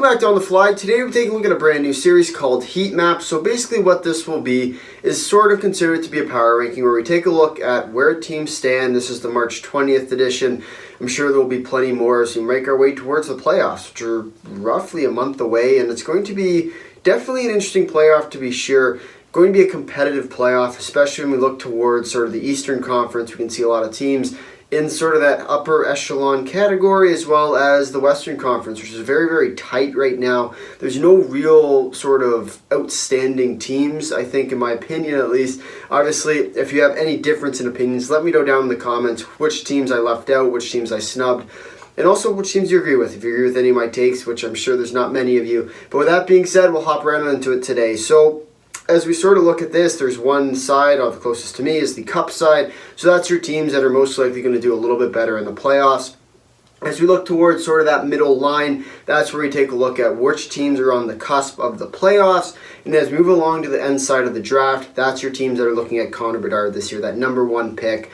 Welcome back to On the Fly. Today we're taking a look at a brand new series called Heat Map. So basically what this will be is sort of considered to be a power ranking where we take a look at where teams stand. This is the March 20th edition. I'm sure there will be plenty more as we make our way towards the playoffs, which are roughly a month away, and it's going to be definitely an interesting playoff to be sure. Going to be a competitive playoff, especially when we look towards sort of the Eastern Conference. We can see a lot of teams in sort of that upper echelon category, as well as the Western Conference, which is very, very tight right now. There's no real sort of outstanding teams, I think, in my opinion at least. Obviously, if you have any difference in opinions, let me know down in the comments which teams I left out, which teams I snubbed, and also which teams you agree with. If you agree with any of my takes, which I'm sure there's not many of you. But with that being said, we'll hop right on into it today. So as we sort of look at this, there's one side, the closest to me is the Cup side. So that's your teams that are most likely going to do a little bit better in the playoffs. As we look towards sort of that middle line, that's where we take a look at which teams are on the cusp of the playoffs. And as we move along to the end side of the draft, that's your teams that are looking at Connor Bedard this year, that number one pick.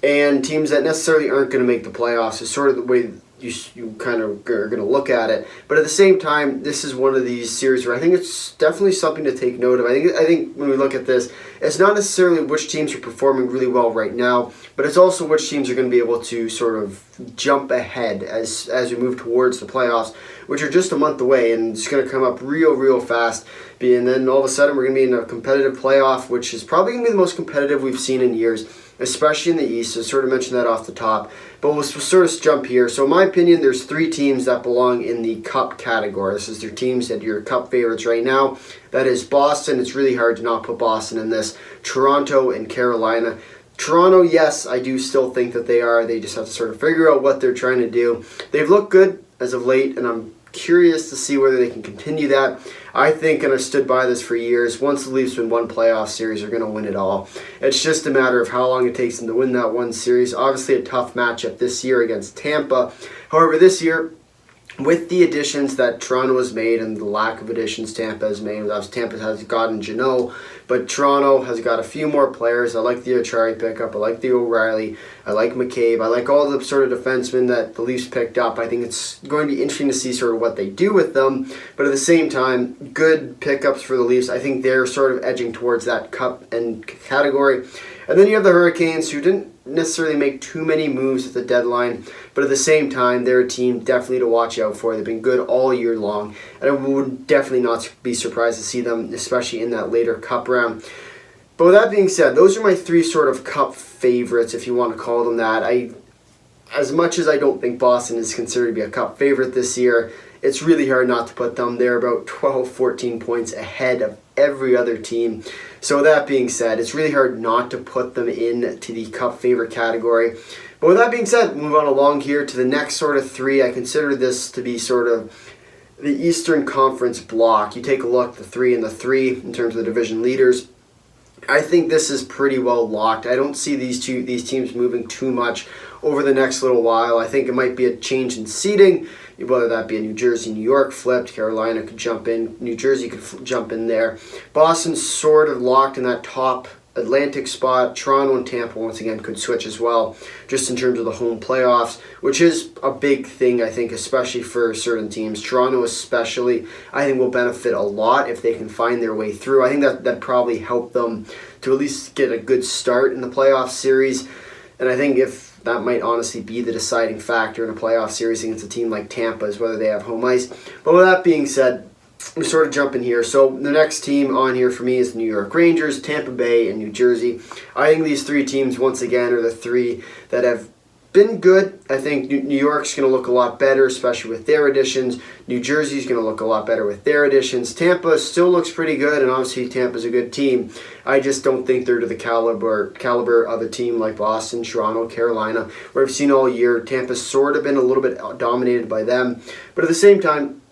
And teams that necessarily aren't going to make the playoffs is sort of the way you kind of are going to look at it. But at the same time, this is one of these series where I think it's definitely something to take note of. I think when we look at this, it's not necessarily which teams are performing really well right now, but it's also which teams are going to be able to sort of jump ahead as we move towards the playoffs, which are just a month away, and it's going to come up real fast. And then all of a sudden, we're going to be in a competitive playoff, which is probably going to be the most competitive we've seen in years, especially in the East. I sort of mentioned that off the top, but we'll sort of jump here. So in my opinion, there's three teams that belong in the Cup category. This is their teams that are your Cup favorites right now. That is Boston. It's really hard to not put Boston in this. Toronto and Carolina. Toronto, yes, I do still think that they are. They just have to sort of figure out what they're trying to do. They've looked good as of late, and I'm curious to see whether they can continue that. I think, and I've stood by this for years, once the Leafs win one playoff series, they're going to win it all. It's just a matter of how long it takes them to win that one series. Obviously a tough matchup this year against Tampa. However, this year, with the additions that Toronto has made and the lack of additions Tampa has made, Tampa has gotten Janot, but Toronto has got a few more players. I like the Achari pickup. I like the O'Reilly. I like McCabe. I like all the sort of defensemen that the Leafs picked up. I think it's going to be interesting to see sort of what they do with them. But at the same time, good pickups for the Leafs. I think they're sort of edging towards that Cup and category. And then you have the Hurricanes, who didn't necessarily make too many moves at the deadline, but at the same time, they're a team definitely to watch out for. They've been good all year long, and I would definitely not be surprised to see them, especially in that later Cup round. But with that being said, those are my three sort of Cup favorites, if you want to call them that. As much as I don't think Boston is considered to be a Cup favorite this year, it's really hard not to put them. They're about 12, 14 points ahead of every other team. So with that being said, it's really hard not to put them into the Cup favorite category. But with that being said, move on along here to the next sort of three. I consider this to be sort of the Eastern Conference block. You take a look, the 3 and the 3 in terms of the division leaders. I think this is pretty well locked. I don't see these teams moving too much over the next little while. I think it might be a change in seeding, whether that be a New Jersey, New York flipped. Carolina could jump in. New Jersey could jump in there. Boston's sort of locked in that top Atlantic spot. Toronto and Tampa once again could switch as well, just in terms of the home playoffs, which is a big thing, I think, especially for certain teams. Toronto especially, I think, will benefit a lot if they can find their way through. I think that probably help them to at least get a good start in the playoff series, and I think if that might honestly be the deciding factor in a playoff series against a team like Tampa, is whether they have home ice. But with that being said, we sort of jump in here. So the next team on here for me is the New York Rangers, Tampa Bay, and New Jersey. I think these three teams, once again, are the three that have been good. I think New York's going to look a lot better, especially with their additions. New Jersey's going to look a lot better with their additions. Tampa still looks pretty good, and obviously Tampa's a good team. I just don't think they're to the caliber of a team like Boston, Toronto, Carolina, where I've seen all year Tampa's sort of been a little bit dominated by them. But at the same time,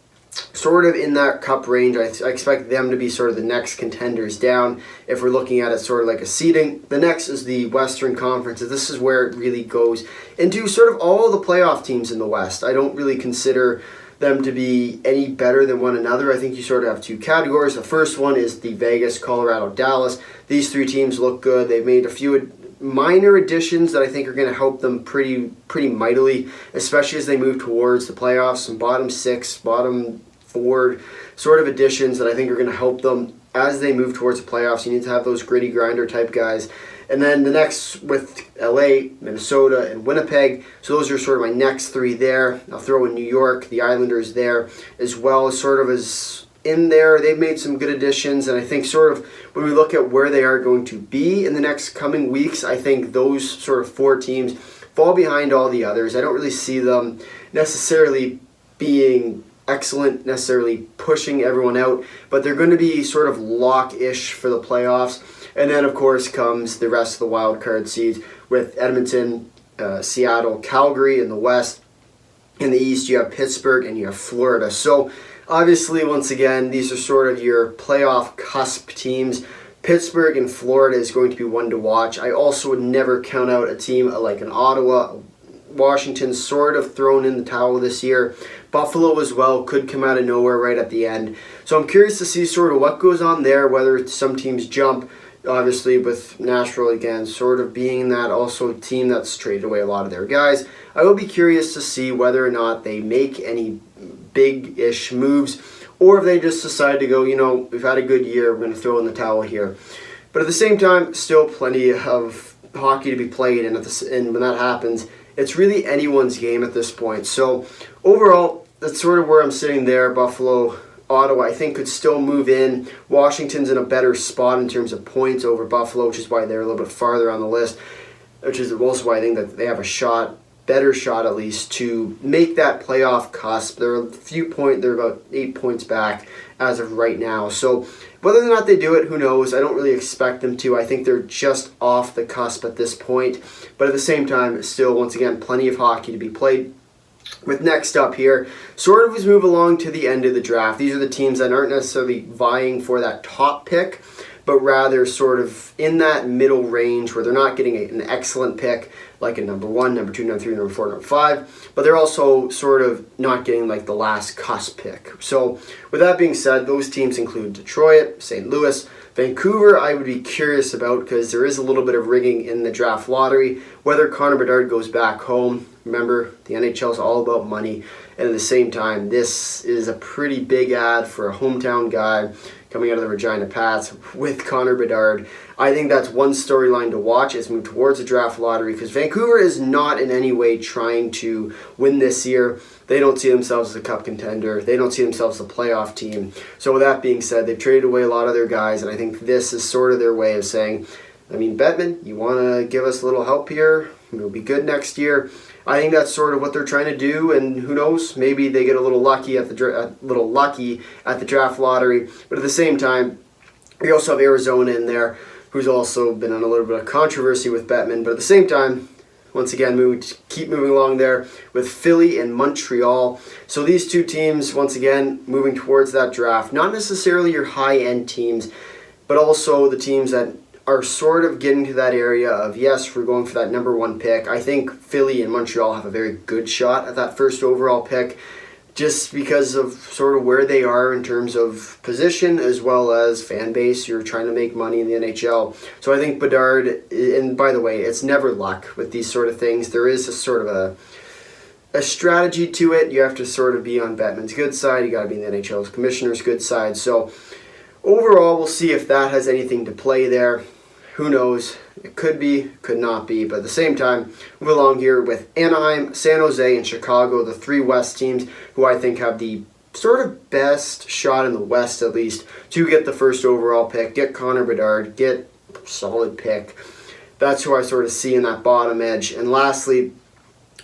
sort of in that Cup range, I expect them to be sort of the next contenders down. If we're looking at it sort of like a seeding, the next is the Western Conference. This is where it really goes into sort of all the playoff teams in the West. I don't really consider them to be any better than one another. I think you sort of have two categories. The first one is the Vegas, Colorado, Dallas. These three teams look good. They've made a few minor additions that I think are going to help them pretty mightily, especially as they move towards the playoffs. Some bottom 6, bottom forward sort of additions that I think are going to help them as they move towards the playoffs. You need to have those gritty grinder type guys. And then the next with LA, Minnesota, and Winnipeg. So those are sort of my next three there. I'll throw in New York, the Islanders there as well, sort of as in there. They've made some good additions, and I think sort of when we look at where they are going to be in the next coming weeks, I think those sort of four teams fall behind all the others. I don't really see them necessarily being excellent, necessarily pushing everyone out, but they're going to be sort of lock-ish for the playoffs. And then, of course, comes the rest of the wild card seeds with Edmonton, Seattle, Calgary in the West. In the East, you have Pittsburgh and you have Florida. So, obviously, once again, these are sort of your playoff cusp teams. Pittsburgh and Florida is going to be one to watch. I also would never count out a team like an Ottawa. Washington sort of thrown in the towel this year. Buffalo as well could come out of nowhere right at the end. So I'm curious to see sort of what goes on there, whether some teams jump. Obviously, with Nashville again, sort of being that also team that's traded away a lot of their guys. I will be curious to see whether or not they make any big-ish moves, or if they just decide to go, we've had a good year, we're going to throw in the towel here. But at the same time, still plenty of hockey to be played, and when that happens, it's really anyone's game at this point. So overall, that's sort of where I'm sitting there. Buffalo, Ottawa, I think, could still move in. Washington's in a better spot in terms of points over Buffalo, which is why they're a little bit farther on the list, which is also why I think that they have a better shot at least, to make that playoff cusp. They're about 8 points back as of right now. So whether or not they do it, who knows? I don't really expect them to. I think they're just off the cusp at this point. But at the same time, still, once again, plenty of hockey to be played. With next up here, sort of as we move along to the end of the draft, these are the teams that aren't necessarily vying for that top pick, but rather sort of in that middle range where they're not getting an excellent pick like a number 1, number 2, number 3, number 4, number 5, but they're also sort of not getting like the last cusp pick. So with that being said, those teams include Detroit, St. Louis, Vancouver. I would be curious about, because there is a little bit of rigging in the draft lottery, whether Connor Bedard goes back home. Remember, the NHL is all about money, and at the same time, this is a pretty big ad for a hometown guy coming out of the Regina Pats with Connor Bedard. I think that's one storyline to watch as we move towards the draft lottery, because Vancouver is not in any way trying to win this year. They don't see themselves as a cup contender. They don't see themselves as a playoff team. So with that being said, they've traded away a lot of their guys, and I think this is sort of their way of saying, Bettman, you want to give us a little help here? It'll be good next year. I think that's sort of what they're trying to do, and who knows, maybe they get a little lucky at the draft lottery. But at the same time, we also have Arizona in there, who's also been on a little bit of controversy with Bettman. But at the same time, once again, keep moving along there with Philly and Montreal. So these two teams, once again, moving towards that draft. Not necessarily your high-end teams, but also the teams that are sort of getting to that area of, yes, we're going for that number 1 pick. I think Philly and Montreal have a very good shot at that first overall pick, just because of sort of where they are in terms of position as well as fan base. You're trying to make money in the NHL. So I think Bedard, and by the way, it's never luck with these sort of things. There is a sort of a strategy to it. You have to sort of be on Bettman's good side. You got to be in the NHL's commissioner's good side. So overall, we'll see if that has anything to play there. Who knows? It could be, could not be. But at the same time, move along here with Anaheim, San Jose, and Chicago, the 3 West teams who I think have the sort of best shot in the West, at least, to get the first overall pick, get Connor Bedard, get a solid pick. That's who I sort of see in that bottom edge. And lastly,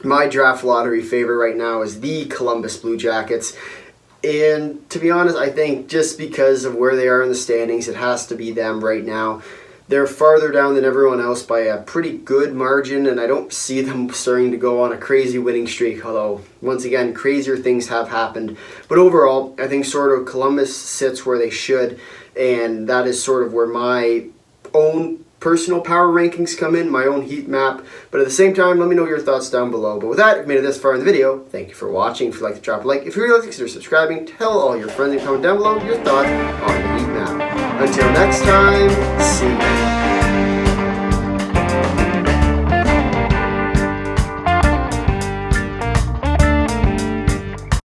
my draft lottery favorite right now is the Columbus Blue Jackets. And to be honest, I think just because of where they are in the standings, it has to be them right now. They're farther down than everyone else by a pretty good margin, and I don't see them starting to go on a crazy winning streak, although, once again, crazier things have happened. But overall, I think sort of Columbus sits where they should, and that is sort of where my own personal power rankings come in, my own heat map. But at the same time, let me know your thoughts down below. But with that, if you made it this far in the video, thank you for watching. If you'd like to drop a like, if you really like, consider subscribing. Tell all your friends and comment down below your thoughts on the heat map. Until next time, see you.